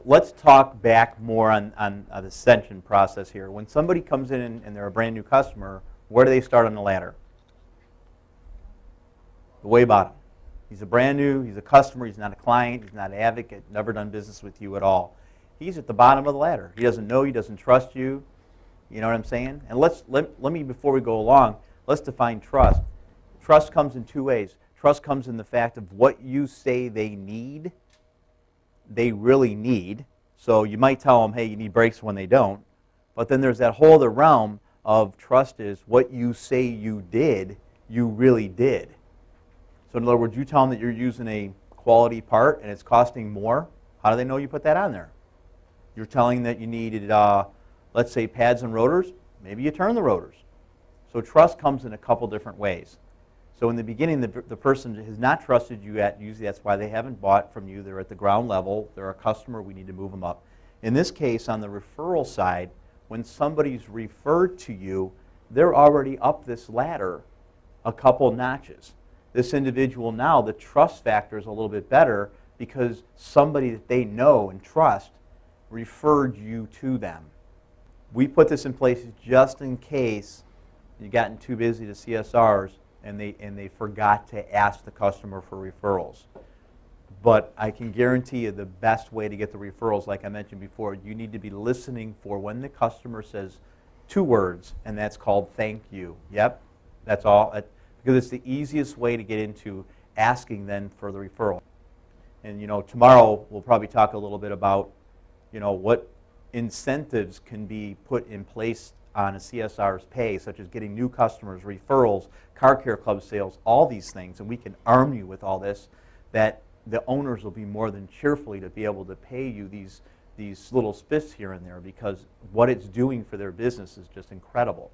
Let's talk back more on the ascension process here. When somebody comes in and they're a brand new customer, where do they start on the ladder? The way bottom. He's a brand new, he's a customer, he's not a client, he's not an advocate, never done business with you at all. He's at the bottom of the ladder. He doesn't know you, doesn't trust you. You know what I'm saying? And let me, before we go along, let's define trust. Trust comes in two ways. Trust comes in the fact of what you say they need, they really need. So you might tell them, hey, you need brakes when they don't. But then there's that whole other realm of trust is what you say you did, you really did. So in other words, you tell them that you're using a quality part and it's costing more. How do they know you put that on there? You're telling that you needed, let's say, pads and rotors. Maybe you turn the rotors. So trust comes in a couple different ways. So in the beginning, the person has not trusted you yet. Usually that's why they haven't bought from you. They're at the ground level. They're a customer. We need to move them up. In this case, on the referral side, when somebody's referred to you, they're already up this ladder a couple notches. This individual now, the trust factor is a little bit better because somebody that they know and trust referred you to them. We put this in place just in case you've gotten too busy to CSRs and they forgot to ask the customer for referrals. But I can guarantee you the best way to get the referrals, like I mentioned before, you need to be listening for when the customer says two words, and that's called thank you. Yep, that's all. Because it's the easiest way to get into asking then for the referral. And tomorrow we'll probably talk a little bit about what incentives can be put in place on a CSR's pay, such as getting new customers, referrals, car care club sales, all these things, and we can arm you with all this, that the owners will be more than cheerfully to be able to pay you these little spiffs here and there because what it's doing for their business is just incredible.